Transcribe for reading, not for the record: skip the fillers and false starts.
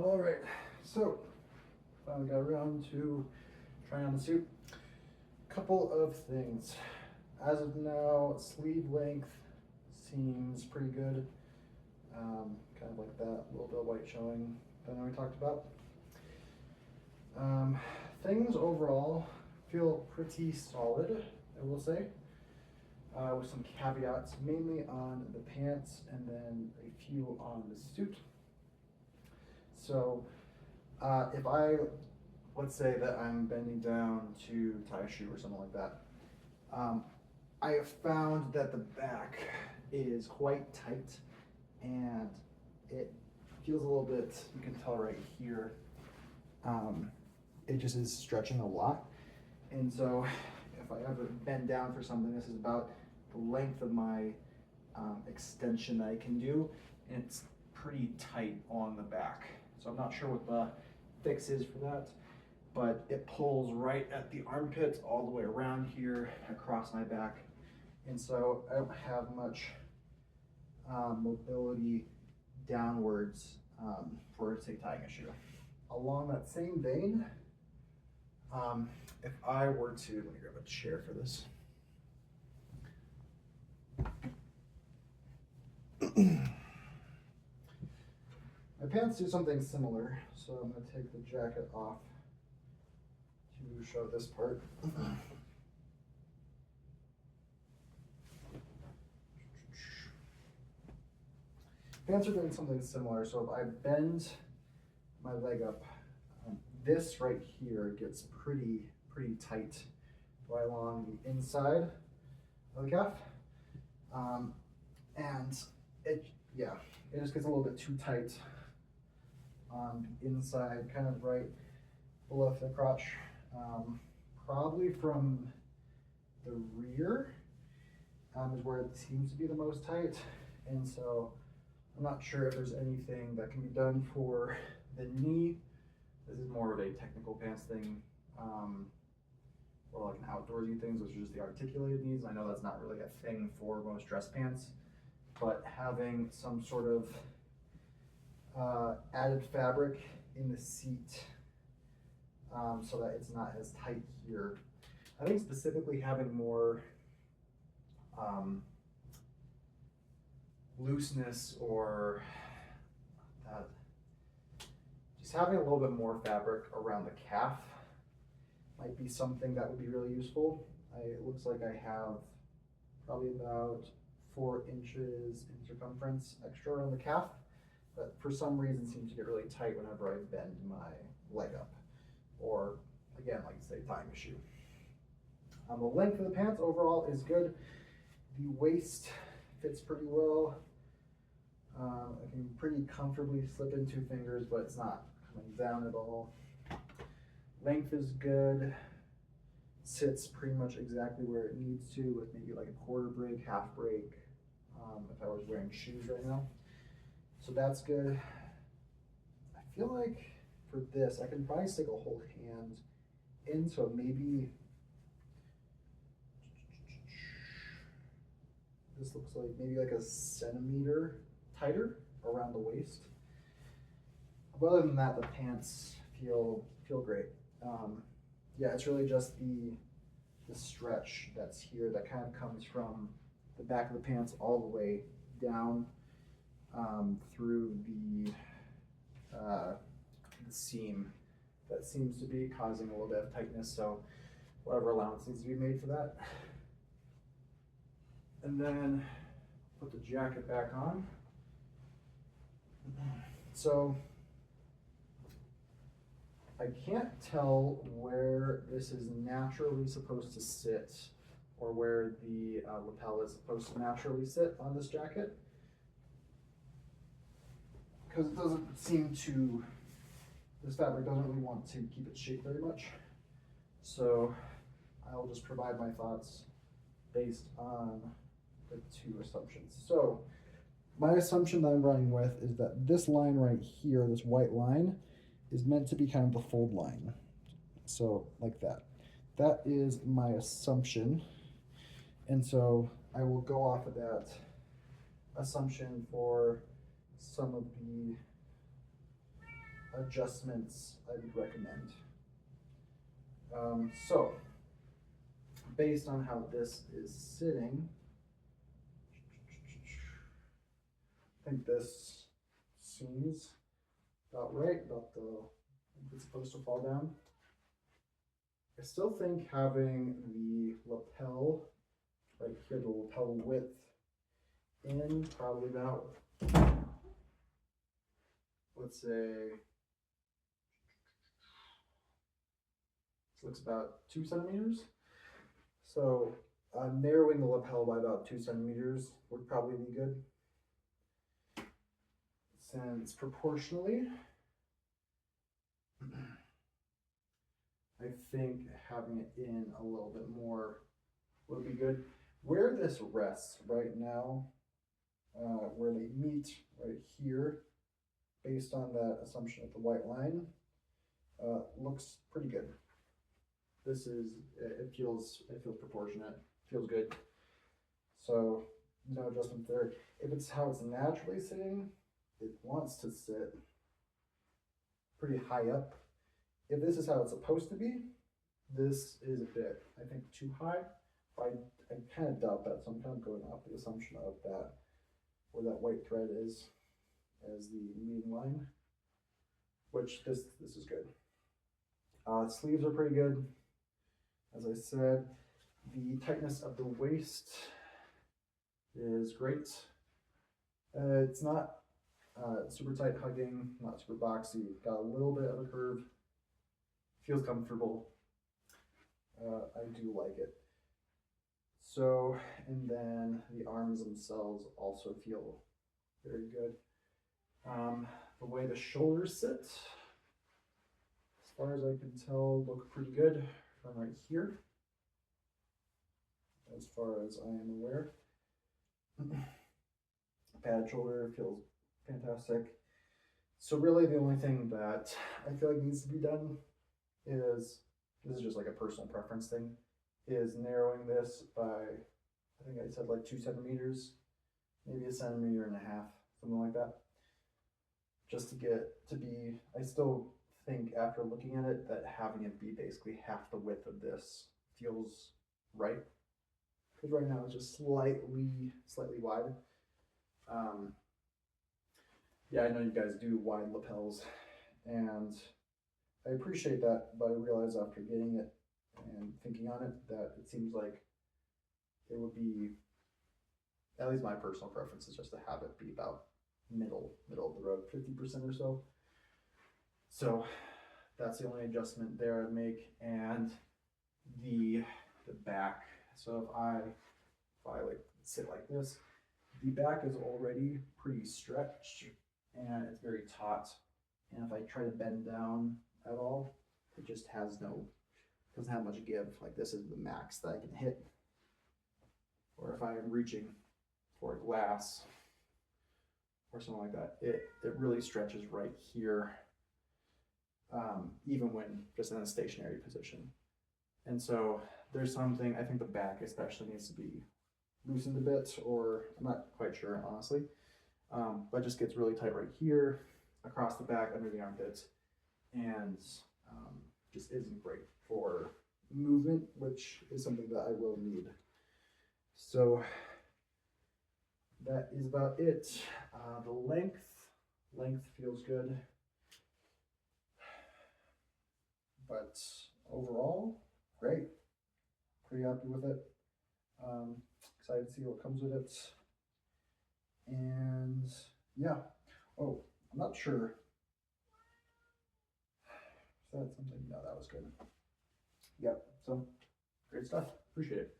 All right, so finally got around to trying on the suit. Couple of things. As of now, sleeve length seems pretty good. Kind of like that little bit of white showing that we talked about. Things overall feel pretty solid, I will say, with some caveats, mainly on the pants and then a few on the suit. So if let's say that I'm bending down to tie a shoe or something like that, I have found that the back is quite tight and it feels a little bit, you can tell right here, it just is stretching a lot. And so if I ever bend down for something, this is about the length of my extension that I can do, and it's pretty tight on the back. So I'm not sure what the fix is for that, but it pulls right at the armpit all the way around here across my back. And so I don't have much mobility downwards for, say, tying a shoe. Along that same vein, if I were to, let me grab a chair for this. My pants do something similar, so I'm going to take the jacket off to show this part. Pants are doing something similar, so if I bend my leg up, this right here gets pretty tight right along the inside of the calf, and it just gets a little bit too tight on the inside, kind of right below the crotch, probably from the rear is where it seems to be the most tight, and so I'm not sure if there's anything that can be done for the knee. This is more of a technical pants thing, or like an outdoorsy things, which is just the articulated knees. I know that's not really a thing for most dress pants, but having some sort of added fabric in the seat so that it's not as tight here. I think specifically having more looseness, or just having a little bit more fabric around the calf might be something that would be really useful. It looks like I have probably about 4 inches in circumference extra around the calf, but for some reason seems to get really tight whenever I bend my leg up, or again, like say, tying a shoe. The length of the pants overall is good. The waist fits pretty well. I can pretty comfortably slip in 2 fingers, but it's not coming down at all. Length is good. Sits pretty much exactly where it needs to, with maybe like a quarter break, half break, if I was wearing shoes right now. So that's good. I feel like for this, I can probably stick a whole hand in, so maybe this looks like maybe like a centimeter tighter around the waist. But other than that, the pants feel great. Yeah, it's really just the stretch that's here that kind of comes from the back of the pants all the way down through the seam that seems to be causing a little bit of tightness. So whatever allowance needs to be made for that. And then put the jacket back on. So I can't tell where this is naturally supposed to sit, or where the lapel is supposed to naturally sit on this jacket, because it doesn't seem to, this fabric doesn't really want to keep it shaped very much. So I'll just provide my thoughts based on the 2 assumptions. So my assumption that I'm running with is that this line right here, this white line, is meant to be kind of the fold line. So like that. That is my assumption. And so I will go off of that assumption for some of the adjustments I would recommend. So, based on how this is sitting, I think this seems about right, about the, it's supposed to fall down. I still think having the lapel right here, the lapel width in probably about, let's say, this looks about 2 centimeters. So narrowing the lapel by about 2 centimeters would probably be good. Since proportionally, I think having it in a little bit more would be good. Where this rests right now, where they meet right here, based on that assumption of the white line, looks pretty good. This is, it feels proportionate, feels good. So no adjustment there. If it's how it's naturally sitting, it wants to sit pretty high up. If this is how it's supposed to be, this is a bit, I think, too high. I kind of doubt that, so I'm kind of going off the assumption of that, where that white thread is as the meeting line, which this is good. Sleeves are pretty good. As I said, the tightness of the waist is great. It's not super tight hugging, not super boxy. Got a little bit of a curve. Feels comfortable. I do like it. So, and then the arms themselves also feel very good. The way the shoulders sit, as far as I can tell, look pretty good from right here, as far as I am aware. Padded shoulder feels fantastic. So really the only thing that I feel like needs to be done is, this is just like a personal preference thing, is narrowing this by, I think I said like 2 centimeters, maybe 1.5 centimeters, something like that. Just to get to be, I still think after looking at it that having it be basically half the width of this feels right. Because right now it's just slightly wide. Yeah, I know you guys do wide lapels, and I appreciate that, but I realize after getting it and thinking on it that it seems like it would be, at least my personal preference is just to have it be about middle of the road, 50% or so. So that's the only adjustment there I'd make. And the back, so if I like sit like this, the back is already pretty stretched and it's very taut. And if I try to bend down at all, it just doesn't have much give. Like this is the max that I can hit. Or if I am reaching for a glass or something like that, it really stretches right here, even when just in a stationary position. And so there's something, I think the back especially needs to be loosened a bit, or I'm not quite sure, honestly. But it just gets really tight right here, across the back, under the armpits, and just isn't great for movement, which is something that I will need. So that is about it. The length feels good, but overall, great. Pretty happy with it. Excited to see what comes with it. And yeah. Oh, I'm not sure. Is that something? No, that was good. Yep. So great stuff. Appreciate it.